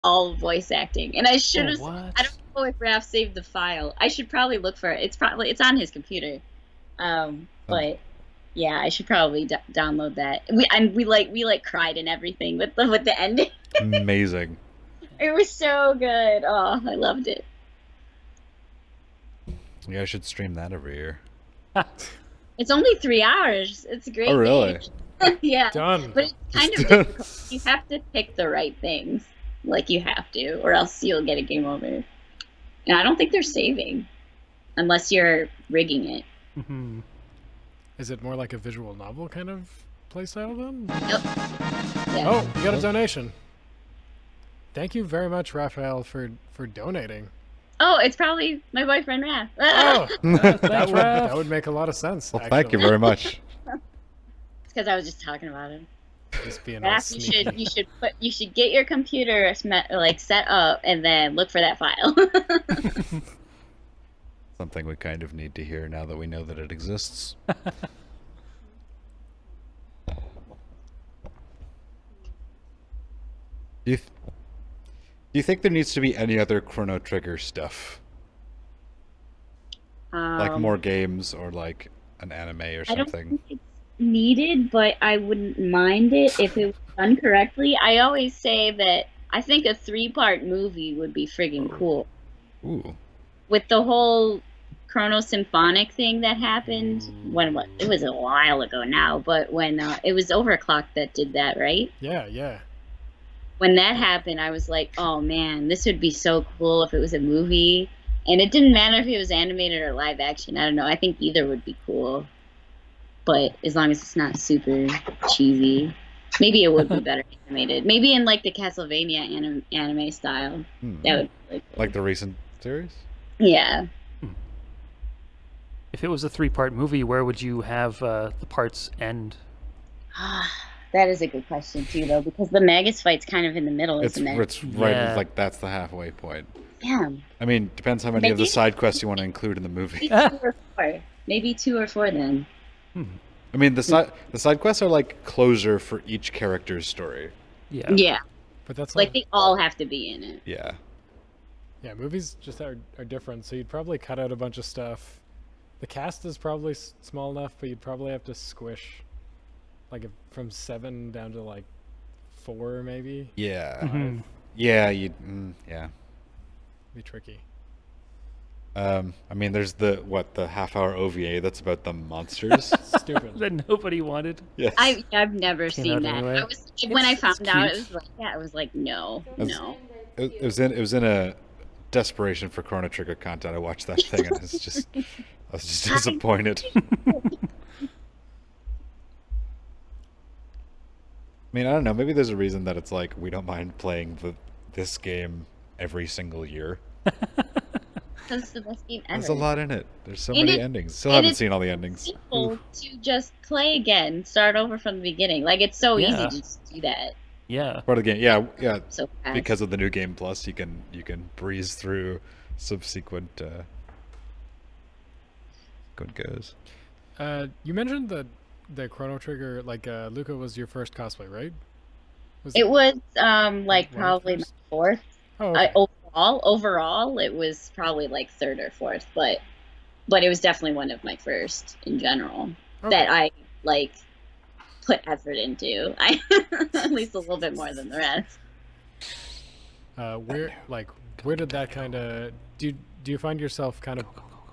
all voice acting. And I should have. What? I don't know if Raph saved the file. I should probably look for it. It's on his computer. But yeah, I should probably download that. We cried and everything with the ending. Amazing. It was so good. Oh, I loved it. Yeah, I should stream that every year. It's only 3 hours. It's a great Oh, really? game. Yeah. Done. But it's kind of difficult. You have to pick the right things. Like you have to, or else you'll get a game over. And I don't think they're saving. Unless you're rigging it. Mhm. Is it more like a visual novel kind of playstyle then? Yep. Yeah. Oh, you got a donation. Thank you very much, Raphael, for donating. Oh, it's probably my boyfriend Raph. Oh, Thanks, that Raph. would make a lot of sense. Well, thank you very much. It's because I was just talking about him. Just being all Raph, sneaky. you should get your computer set up and then look for that file. Something we kind of need to hear now that we know that it exists. Do you think there needs to be any other Chrono Trigger stuff? Like more games or like an anime or I don't something? think it's needed, but I wouldn't mind it if it was done correctly. I always say that I think a 3-part movie would be friggin' cool. Ooh. With the whole Chrono Symphonic thing that happened, it was a while ago now, but when it was Overclock that did that, right? Yeah. When that happened, I was like, oh man, this would be so cool if it was a movie. And it didn't matter if it was animated or live action. I don't know. I think either would be cool. But as long as it's not super cheesy. Maybe it would be better animated. Maybe in like the Castlevania anime style. That would be really cool. Like the recent series? Yeah. If it was a 3-part movie, where would you have the parts end? That is a good question too, though, because the Magus fight's kind of in the middle, It's isn't it? it's right Yeah. like that's the halfway point. Yeah. I mean, depends how many of the Maybe- side quests you want to include in the movie. Maybe 2 or 4. Maybe 2 or 4 then. I mean, the side quests are like closure for each character's story. Yeah. Yeah. But that's Like they all have to be in it. Yeah. Yeah, movies just are different, so you'd probably cut out a bunch of stuff. The cast is probably small enough, but you'd probably have to squish from 7 down to like 4 maybe. Yeah. Mhm. Yeah. Yeah. Be tricky. I mean, there's the half-hour OVA that's about the monsters. Stupid. That nobody wanted. Yes. I've never Came seen out that. anyway. When I It's found out, cute. it was like, yeah, I was like, no. It was in a desperation for Chrono Trigger content. I watched that thing and I was just disappointed. I mean, I don't know. Maybe there's a reason that it's like we don't mind playing this game every single year. Because it's the best game ever. There's a lot in it. There's so And many it- endings. Still and haven't it's seen all the endings. Simple to just play again, start over from the beginning. Like it's so easy Yeah. to just do that Yeah. Part of the game, yeah. so fast. Because of the new game plus, you can breeze through subsequent good goes. You mentioned the Chrono Trigger, Luca was your first cosplay, right? It was One like of probably my first? 4th. Oh, okay. Overall, it was probably like 3rd or 4th, but it was definitely one of my first in general Okay. that I like put effort into. I at least a little bit more than the rest. Where did that kind of do you find yourself kind of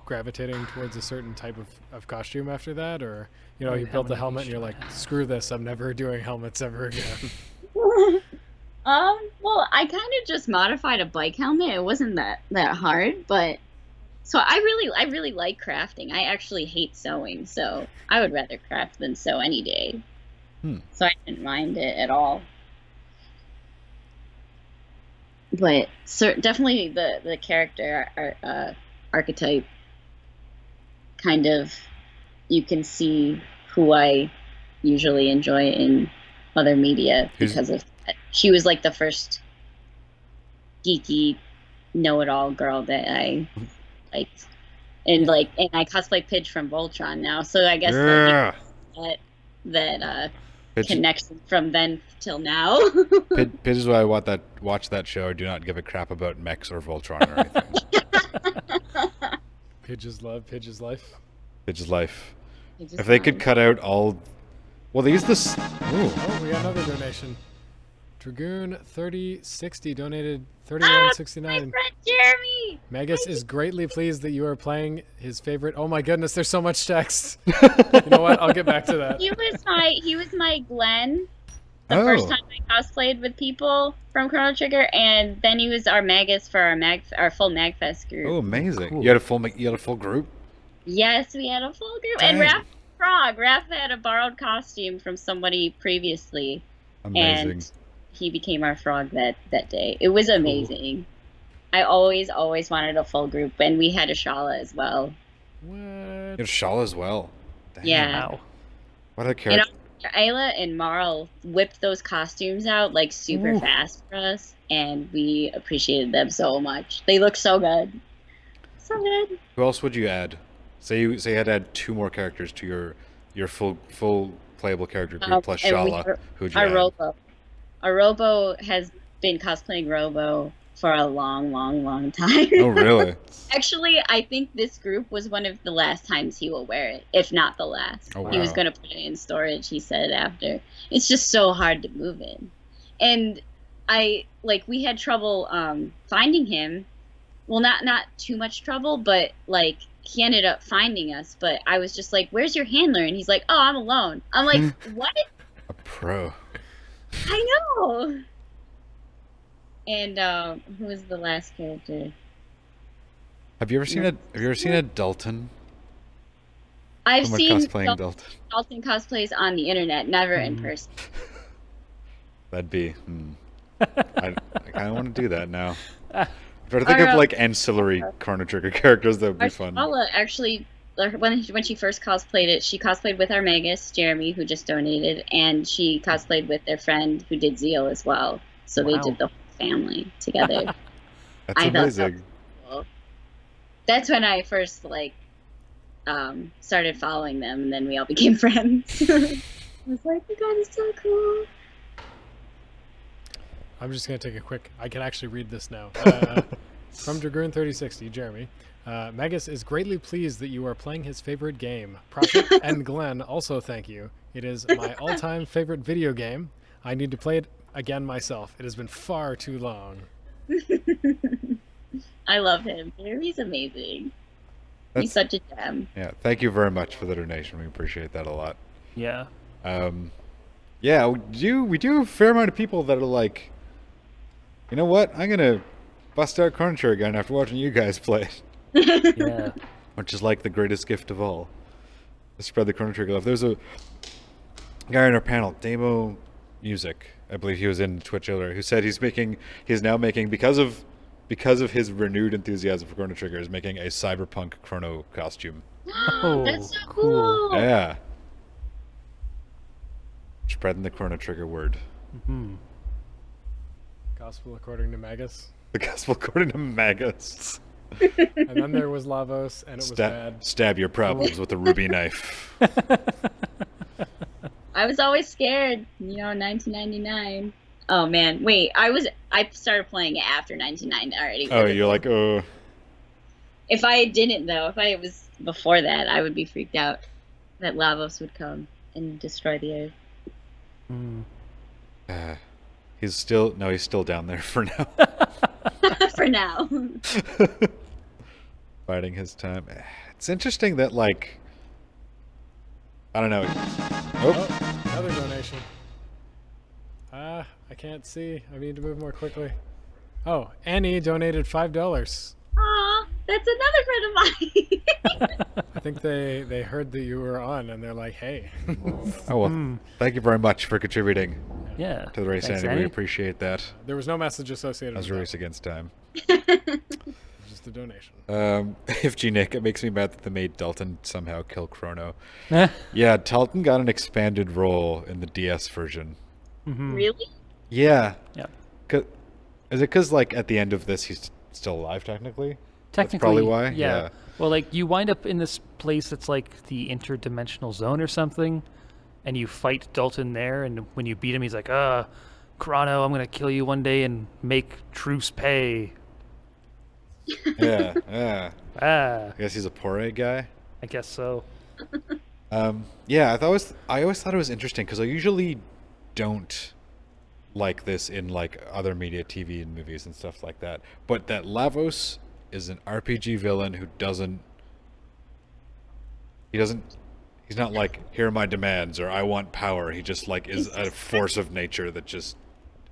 gravitating towards a certain type of costume after that, or you built the helmet and you're like, screw this, I'm never doing helmets ever again? Well, I kind of just modified a bike helmet. It wasn't that hard, but so I really like crafting. I actually hate sewing, so I would rather craft than sew any day. So I didn't mind it at all. But definitely the character archetype kind of, you can see who I usually enjoy in other media because of that. She was like the first geeky know-it-all girl that I liked. And I cosplay Pidge from Voltron now, so I guess Yeah. that Pidge, connection from then till now. Pidge is why I watch that show. I do not give a crap about mechs or Voltron or anything. Pidge's love, Pidge's life. Pidge's life. It's just If they could fun. cut out all, well, they use this. Ooh. Oh, we got another donation. Dragoon 3060 donated My 31.69. friend Jeremy. Magus is greatly pleased that you are playing his favorite. Oh my goodness, there's so much text. You know what? I'll get back to that. He was my Glenn the Oh. first time I cosplayed with people from Chrono Trigger, and then he was our Magus for our full Magfest group. Oh, amazing! Cool. You had a full group. Yes, we had a full group, and Dang. Raph Frog. Raph had a borrowed costume from somebody previously, Amazing. and he became our frog that day. It was amazing. I always wanted a full group, and we had a Shala as well. What? You had Shala as well. Dang. Yeah. Wow. What a And character. Ayla and Marl whipped those costumes out like super Ooh. fast for us, and we appreciated them so much. They look so good. So good. Who else would you add? Say you had to add 2 more characters to your full playable character group plus and we- Shala. Who'd you Our add? Robo. Our Robo has been cosplaying Robo for a long time. Oh, really? Actually, I think this group was one of the last times he will wear it, if not the last. Oh, He was wow. going to put it in storage, he said after. It's just so hard to move in. And we had trouble finding him. Well, not too much trouble, but he ended up finding us. But I was just like, "Where's your handler?" And he's like, "Oh, I'm alone." I'm like, "What?" A pro. I know. And who was the last character? Have you ever seen a Dalton? I've Someone seen cosplaying Dalton. Dalton cosplays on the internet, never in person. That'd be. I kind of want to do that now. I'm trying to think Our, of ancillary Chrono Trigger characters that would Our be fun. Shala actually, when she first cosplayed it, she cosplayed with our Magus, Jeremy, who just donated, and she cosplayed with their friend who did Zeal as well. So they Wow. did the whole family together. That's I thought that amazing. Cool. That's when I first started following them, and then we all became friends. I was like, "You guys are so cool." I'm just going to take a quick. I can actually read this now. From Dragoon 3060, Jeremy. Magus is greatly pleased that you are playing his favorite game. Prophet and Glenn also thank you. It is my all-time favorite video game. I need to play it again myself. It has been far too long. I love him. He's amazing. He's such a gem. Yeah, thank you very much for the donation. We appreciate that a lot. Yeah. Yeah, we do have a fair amount of people that are like, you know what? I'm gonna bust out Chrono Trigger again after watching you guys play, Yeah. which is like the greatest gift of all. To spread the Chrono Trigger love. There's a guy on our panel, Demo Music. I believe he was in Twitch earlier, who said he's now making because of his renewed enthusiasm for Chrono Trigger, is making a cyberpunk Chrono costume. That's so cool. cool. Yeah. Spreading the Chrono Trigger word. Hmm. Gospel according to Magus. The gospel according to Magus. And then there was Lavos, and it was bad. Stab your problems with a ruby knife. I was always scared, 1999. Oh man, wait, I started playing it after 1990 already. Oh, you're like, oh. If I didn't though, if I was before that, I would be freaked out that Lavos would come and destroy the earth. Mm. He's still down there for now. For now. Biding his time. It's interesting that I don't know. Oh, Oh, another donation. I can't see. I need to move more quickly. Oh, Annie donated $5. Aw, that's another friend of mine. I think they heard that you were on, and they're like, "Hey." oh well. Thank you very much for contributing Yeah. to the race, Thanks, Andy. We Annie. appreciate that. There was no message associated As with a race that. against time. Just a donation. If G Nick, it makes me mad that they made Dalton somehow kill Chrono. Eh. Yeah, Dalton got an expanded role in the DS version. Mhm. Really? Yeah. Yeah. Is it because at the end of this he's still alive technically? Technically, probably why, Yeah. yeah. Well, you wind up in this place that's like the interdimensional zone or something, and you fight Dalton there, and when you beat him, he's like, Chrono, I'm gonna kill you one day and make truce pay. Yeah, yeah. Ah, I guess he's a Poire guy. I guess so. Yeah, I always thought it was interesting because I usually don't like this in like other media, TV and movies and stuff like that. But that Lavos is an RPG villain who he's not like, here are my demands or I want power. He just like is a force of nature that just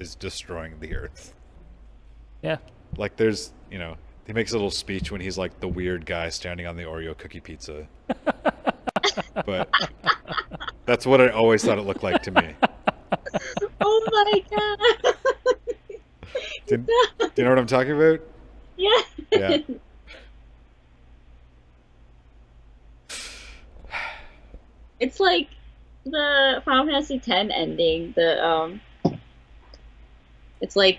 is destroying the earth. Yeah. Like there's, he makes a little speech when he's like the weird guy standing on the Oreo cookie pizza. But that's what I always thought it looked like to me. Oh my god. Do you know what I'm talking about? Yeah. Yeah. It's like the Final Fantasy X ending. It's like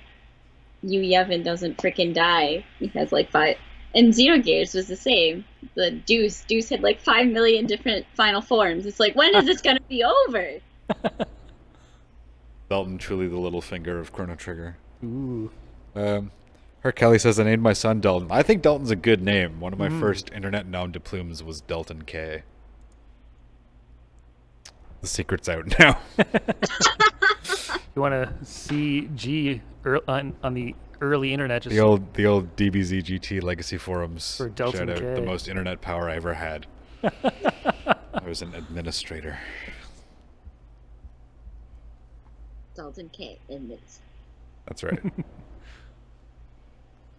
Yu Yevon doesn't freaking die. He has like 5. And Xenogears was the same. The Deuce had like 5 million different final forms. It's like, when is this gonna be over? Dalton, truly the little finger of Chrono Trigger. Ooh. Her Kelly says, I named my son Dalton. I think Dalton's a good name. One of my first internet nom de plumes was Dalton K. The secret's out now. You want to see G on the early internet? Just The old DBZ GT legacy forums. For Dalton Shout out, K. the most internet power I ever had. I was an administrator. Dalton K admits. That's right.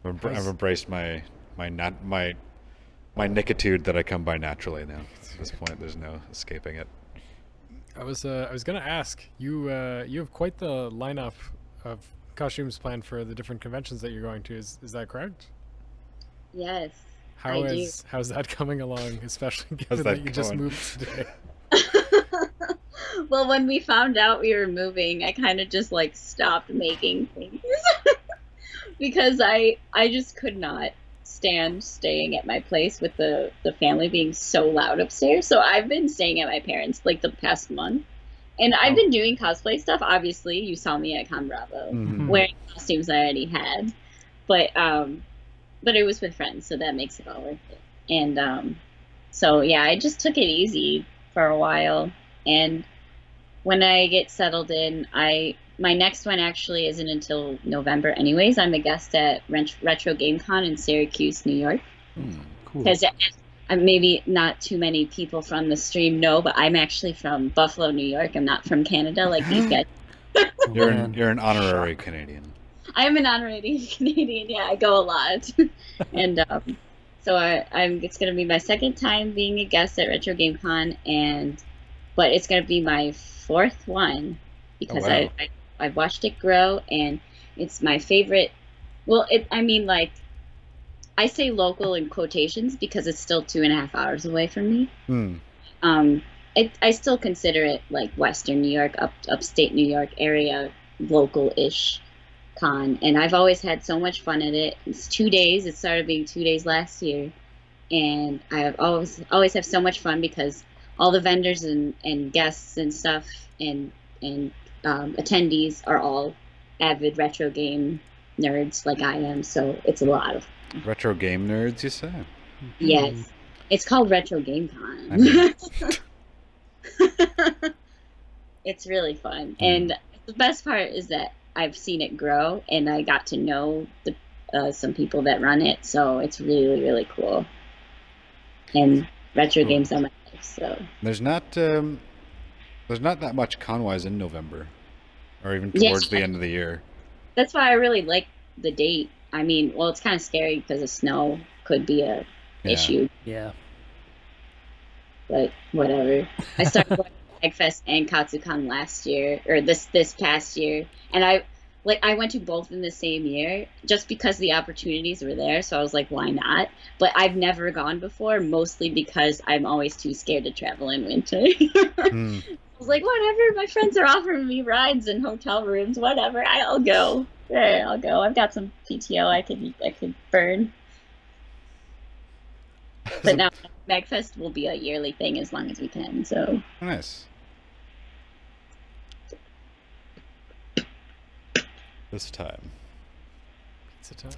I've embraced my nicitude that I come by naturally now. At this point, there's no escaping it. I was gonna ask you. You have quite the lineup of costumes planned for the different conventions that you're going to. Is that correct? Yes. How's that coming along, especially given that you just moved today? Well, when we found out we were moving, I kind of just like stopped making things because I just could not stand staying at my place with the family being so loud upstairs. So I've been staying at my parents like the past month, and I've been doing cosplay stuff. Obviously, you saw me at Con Bravo wearing costumes I already had, but it was with friends, so that makes it all worth it. And so yeah, I just took it easy for a while, and when I get settled in, my next one actually isn't until November anyways. I'm a guest at Retro Game Con in Syracuse, New York. Cool. Because maybe not too many people from the stream know, but I'm actually from Buffalo, New York. I'm not from Canada like these guys. You're an honorary Canadian. I'm an honorary Canadian. Yeah, I go a lot. And so it's going to be my second time being a guest at Retro Game Con, but it's going to be my 4th one because I've watched it grow, and it's my favorite. Well, like, I say local in quotations because it's still 2.5 hours away from me. I still consider it like Western New York, upstate New York area, local-ish con, and I've always had so much fun at it. It's 2 days. It started being 2 days last year, and I've always have so much fun because all the vendors and guests and stuff and attendees are all avid retro game nerds like I am, so it's a lot of fun. Retro game nerds, you say? Yes. It's called Retro Game Con. I mean, it's really fun. And the best part is that I've seen it grow, and I got to know some people that run it, so it's really, really cool. And retro games are my life, so. There's not that much con-wise in November, or even towards the end of the year. That's why I really like the date. I mean, well, it's kind of scary because of snow could be a issue. Yeah. But whatever. I started going to Magfest and Katsucon last year, or this past year, and I went to both in the same year just because the opportunities were there. So I was like, why not? But I've never gone before, mostly because I'm always too scared to travel in winter. I was like, whatever, my friends are offering me rides and hotel rooms, whatever, I'll go. Yeah, I'll go. I've got some PTO I could burn. But now Magfest will be a yearly thing as long as we can, so. Nice. this time. Pizza time.